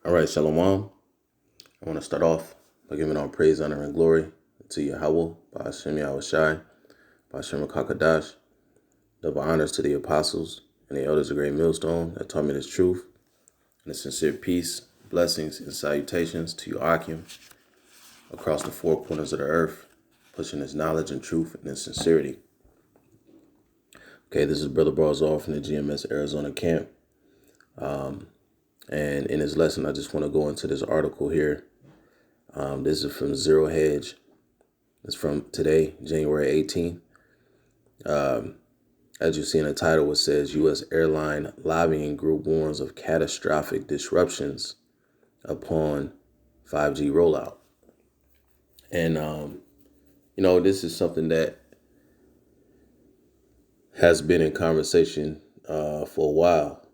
All right, Shalom. I want to start off by giving all praise, honor, and glory to Yahweh, by Hashem Yahushai, by Hashem Kakadash. Double honors to the apostles and the elders of Great Millstone that taught me this truth, and a sincere peace, blessings, and salutations to you, Akim, across the four corners of the earth, pushing this knowledge and truth and this sincerity. Okay, this is Brother Barzal from the GMS Arizona camp. And in this lesson, I just want to go into this article here. This is from Zero Hedge. It's from today, January 18th. As you see in the title, it says U.S. airline lobbying group warns of catastrophic disruptions upon 5G rollout. And, this is something that has been in conversation for a while,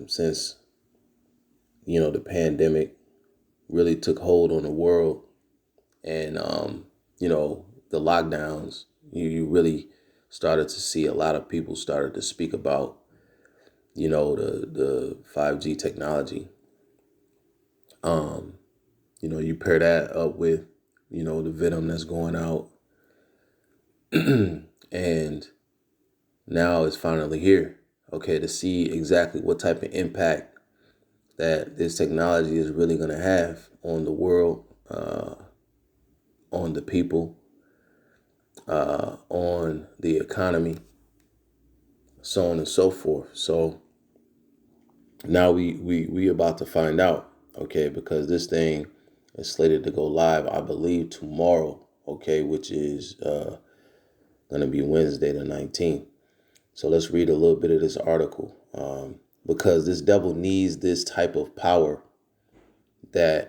since, the pandemic really took hold on the world and, the lockdowns, you really started to see a lot of people started to speak about, the 5G technology. You pair that up with, the venom that's going out and now it's finally here. Okay, to see exactly what type of impact that this technology is really going to have on the world, on the people, on the economy, so on and so forth. So now we about to find out, okay, because this thing is slated to go live, I believe, tomorrow, okay, which is going to be Wednesday the 19th. So let's read a little bit of this article, because this devil needs this type of power and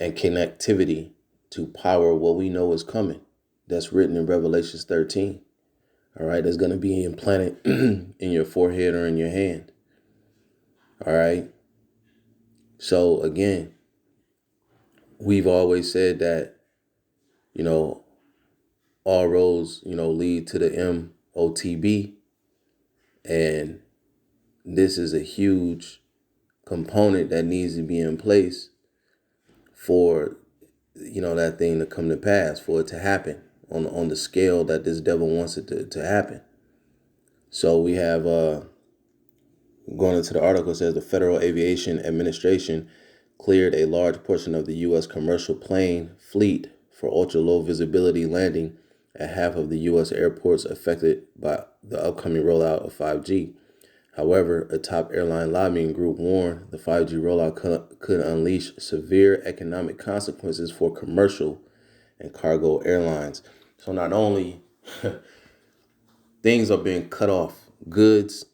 connectivity to power what we know is coming. That's written in Revelations 13. All right, that's going to be implanted in your forehead or in your hand. All right. So again, we've always said that, all roads, lead to the MOTB. And this is a huge component that needs to be in place for, that thing to come to pass, for it to happen on the scale that this devil wants it to happen. So we have, going into the article, it says the Federal Aviation Administration cleared a large portion of the U.S. commercial plane fleet for ultra-low visibility landing at half of the U.S. airports affected by the upcoming rollout of 5G. However, a top airline lobbying group warned the 5G rollout could unleash severe economic consequences for commercial and cargo airlines. So not only things are being cut off, goods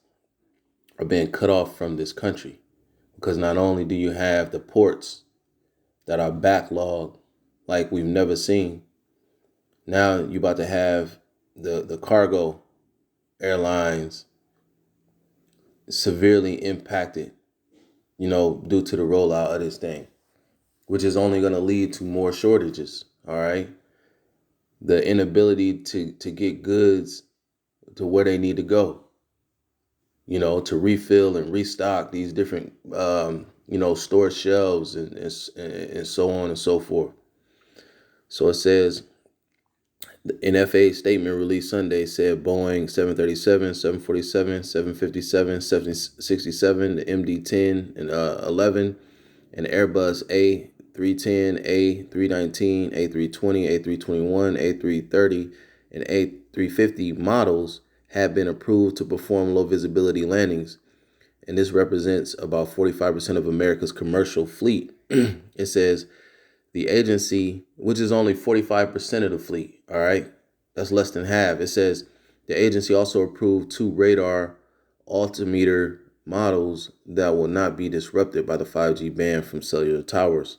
are being cut off from this country, because not only do you have the ports that are backlogged like we've never seen, now you're about to have the cargo airlines severely impacted, due to the rollout of this thing, which is only going to lead to more shortages. All right. The inability to get goods to where they need to go, to refill and restock these different, store shelves and so on and so forth. So it says, an FAA statement released Sunday said Boeing 737, 747, 757, 767, the MD-10 and 11, and Airbus A310, A319, A320, A321, A330, and A350 models have been approved to perform low visibility landings. And this represents about 45% of America's commercial fleet. It says the agency, which is only 45% of the fleet, all right? That's less than half. It says the agency also approved 2 radar altimeter models that will not be disrupted by the 5G ban from cellular towers.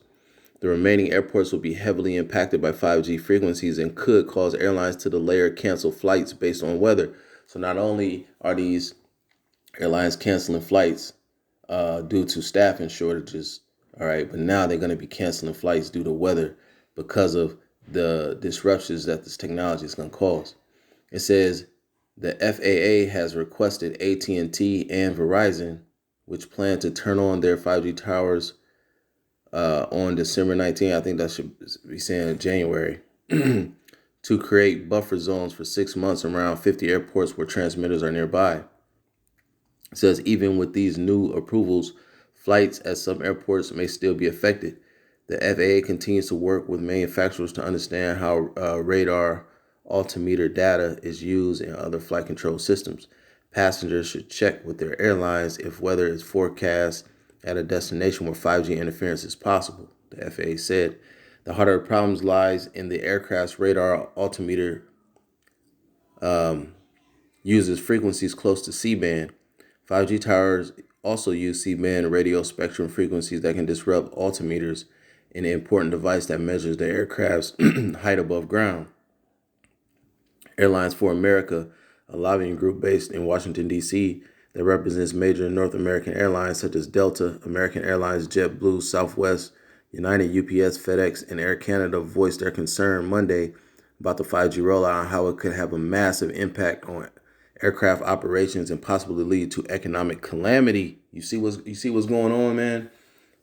The remaining airports will be heavily impacted by 5G frequencies and could cause airlines to delay or cancel flights based on weather. So not only are these airlines canceling flights due to staffing shortages, all right, but now they're going to be canceling flights due to weather because of the disruptions that this technology is going to cause. It says the FAA has requested AT&T and Verizon, which plan to turn on their 5G towers on December 19th. I think that should be saying January. To create buffer zones for 6 months around 50 airports where transmitters are nearby. It says even with these new approvals, flights at some airports may still be affected. The FAA continues to work with manufacturers to understand how radar altimeter data is used in other flight control systems. Passengers should check with their airlines if weather is forecast at a destination where 5G interference is possible, the FAA said. The heart of the problems lies in the aircraft's radar altimeter uses frequencies close to C-band. 5G towers also use C-band radio spectrum frequencies that can disrupt altimeters, an important device that measures the aircraft's height above ground. Airlines for America, a lobbying group based in Washington, D.C., that represents major North American airlines such as Delta, American Airlines, JetBlue, Southwest, United, UPS, FedEx, and Air Canada, voiced their concern Monday about the 5G rollout and how it could have a massive impact on aircraft operations and possibly lead to economic calamity. You see what's going on, man?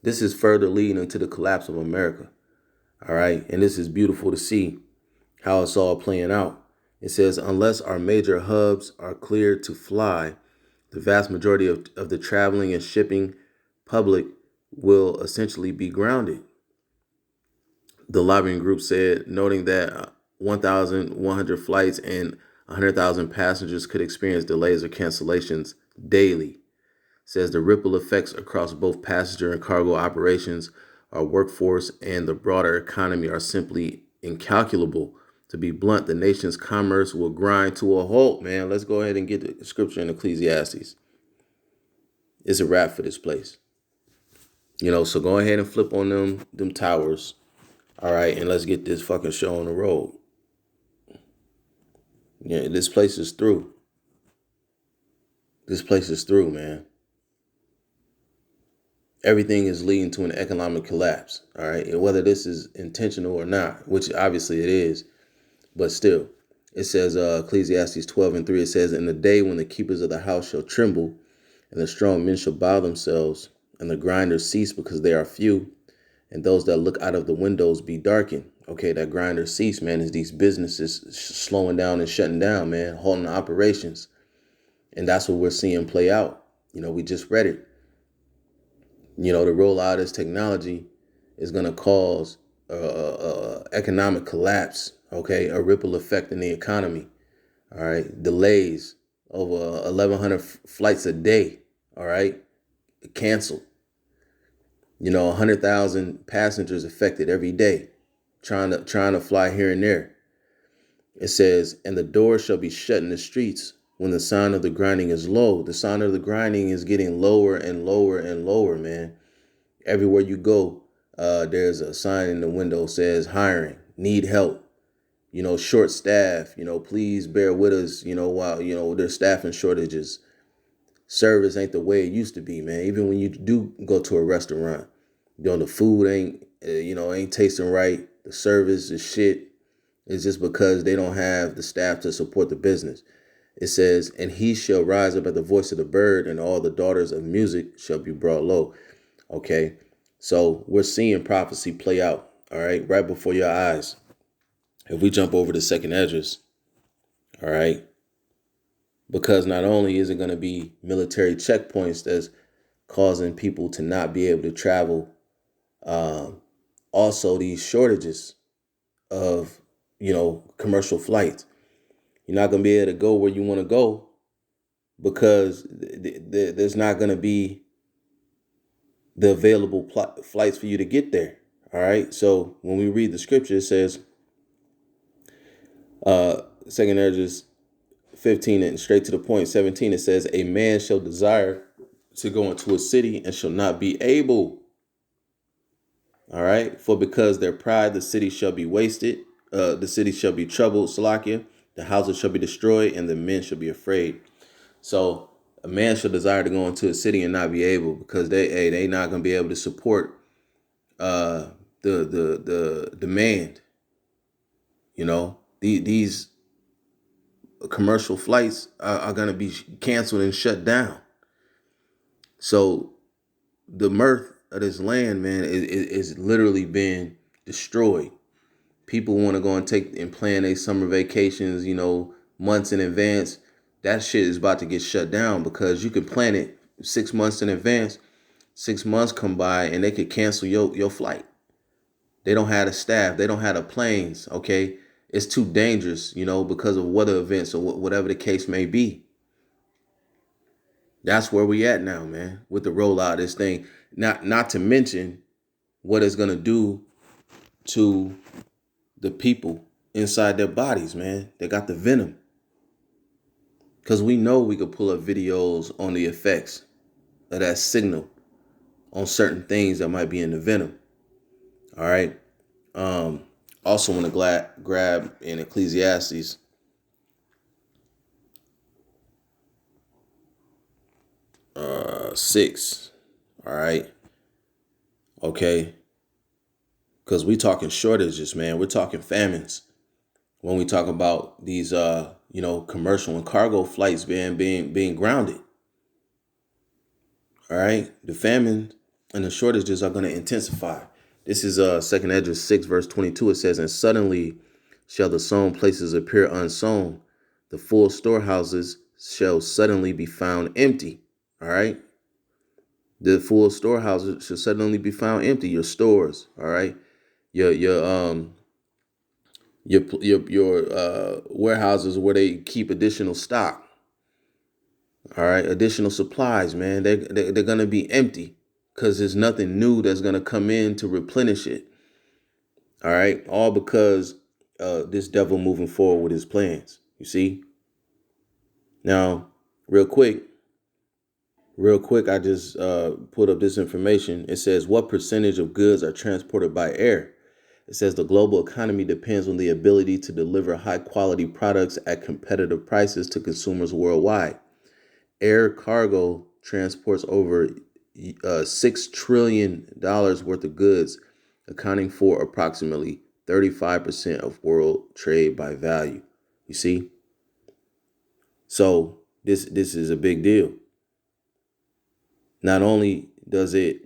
This is further leading into the collapse of America. All right, and this is beautiful to see how it's all playing out. It says, unless our major hubs are cleared to fly, the vast majority of the traveling and shipping public will essentially be grounded. The lobbying group said, noting that 1,100 flights and 100,000 passengers could experience delays or cancellations daily. Says the ripple effects across both passenger and cargo operations, our workforce, and the broader economy are simply incalculable. To be blunt, the nation's commerce will grind to a halt, man. Let's go ahead and get the scripture in Ecclesiastes. It's a wrap for this place. So go ahead and flip on them towers. All right, and let's get this fucking show on the road. Yeah, this place is through. This place is through, man. Everything is leading to an economic collapse. All right, and whether this is intentional or not, which obviously it is, but still, it says Ecclesiastes 12:3. It says, "In the day when the keepers of the house shall tremble, and the strong men shall bow themselves, and the grinders cease because they are few, and those that look out of the windows be darkened." Okay, that grinder cease, man, is these businesses slowing down and shutting down, man, halting operations. And that's what we're seeing play out. We just read it. The rollout of this technology is going to cause economic collapse, okay, a ripple effect in the economy. All right, delays over 1,100 flights a day, all right, canceled. 100,000 passengers affected every day, trying to fly here and there. It says, and the doors shall be shut in the streets when the sound of the grinding is low. The sound of the grinding is getting lower and lower and lower, man. Everywhere you go, there's a sign in the window says hiring, need help, short staff, please bear with us, while, there's staffing shortages. Service ain't the way it used to be, man. Even when you do go to a restaurant, the food ain't tasting right. The service is shit. It's just because they don't have the staff to support the business. It says, and he shall rise up at the voice of the bird, and all the daughters of music shall be brought low. Okay, so we're seeing prophecy play out, all right before your eyes. If we jump over to second Esdras, all right, because not only is it going to be military checkpoints that's causing people to not be able to travel, also these shortages of, commercial flights. You're not going to be able to go where you want to go because there's not going to be the available flights for you to get there. All right. So when we read the scripture, it says, second Esdras 15 and straight to the point, 17, it says, a man shall desire to go into a city and shall not be able. All right. For because their pride, the city shall be wasted. The city shall be troubled, Salakia. The houses shall be destroyed and the men shall be afraid. So a man shall desire to go into a city and not be able because they not going to be able to support the demand. These commercial flights are going to be canceled and shut down. So the mirth of this land, man, is literally being destroyed. People want to go and take and plan their summer vacations, months in advance. That shit is about to get shut down because you can plan it 6 months in advance. 6 months come by and they could cancel your flight. They don't have the staff. They don't have the planes. Okay, it's too dangerous, because of weather events or whatever the case may be. That's where we at now, man, with the rollout of this thing. Not to mention what it's gonna do to the people inside their bodies, man. They got the venom. Because we know we could pull up videos on the effects of that signal on certain things that might be in the venom. All right. Also want to grab in Ecclesiastes 6. All right. Okay. Because we talking shortages, man. We're talking famines when we talk about these commercial and cargo flights being grounded. All right. The famine and the shortages are going to intensify. This is 2 Esdras 6 verse 22. It says, "And suddenly shall the sown places appear unsown. The full storehouses shall suddenly be found empty." All right. The full storehouses shall suddenly be found empty. Your stores. All right. Your warehouses where they keep additional stock. All right. Additional supplies, man. They're going to be empty because there's nothing new that's going to come in to replenish it. All right. All because this devil moving forward with his plans. You see? Now, real quick, I just put up this information. It says, what percentage of goods are transported by air? It says the global economy depends on the ability to deliver high quality products at competitive prices to consumers worldwide. Air cargo transports over $6 trillion worth of goods, accounting for approximately 35% of world trade by value. You see? So this is a big deal. Not only does it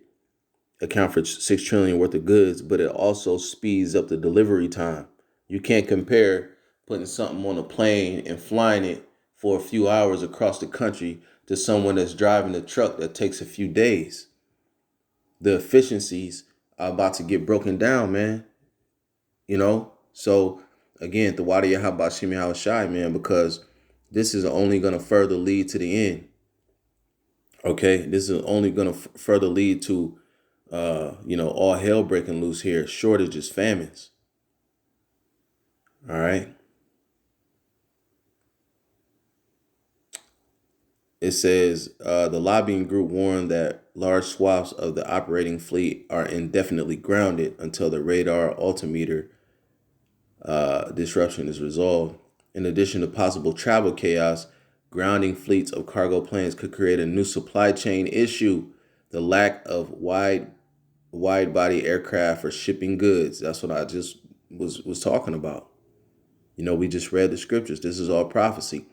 account for 6 trillion worth of goods, but it also speeds up the delivery time. You can't compare putting something on a plane and flying it for a few hours across the country to someone that's driving a truck that takes a few days. The efficiencies are about to get broken down, man. So again, the Wadi Yahabashimi Hawashai, man, because this is only going to further lead to the end. Okay, this is only going to further lead to, all hell breaking loose here. Shortages, famines. All right. It says the lobbying group warned that large swaths of the operating fleet are indefinitely grounded until the radar altimeter disruption is resolved. In addition to possible travel chaos, grounding fleets of cargo planes could create a new supply chain issue. The lack of wide body aircraft for shipping goods. That's what I just was talking about. We just read the scriptures. This is all prophecy.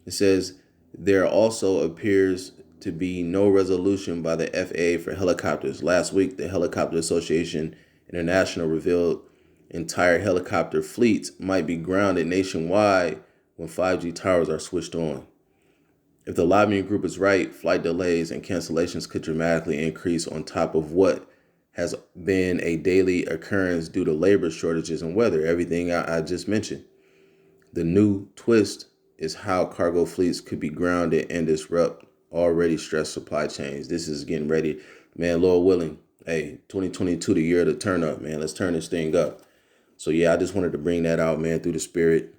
It says there also appears to be no resolution by the FAA for helicopters. Last week, the Helicopter Association International revealed entire helicopter fleets might be grounded nationwide when 5G towers are switched on. If the lobbying group is right, flight delays and cancellations could dramatically increase on top of what has been a daily occurrence due to labor shortages and weather, everything I just mentioned. The new twist is how cargo fleets could be grounded and disrupt already stressed supply chains. This is getting ready. Man, Lord willing, hey, 2022, the year of the turn up, man. Let's turn this thing up. So, yeah, I just wanted to bring that out, man, through the spirit.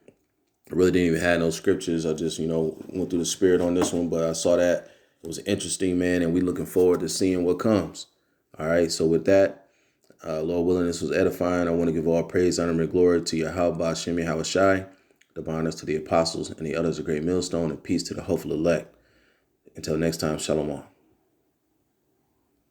I really didn't even have no scriptures. I just, went through the spirit on this one, but I saw that it was interesting, man, and we looking forward to seeing what comes. All right, so with that, Lord willing, this was edifying. I want to give all praise, honor, and glory to Yahweh Shemi Hawashai, the honors to the apostles and the others of great millstone, and peace to the hopeful elect. Until next time, shalom.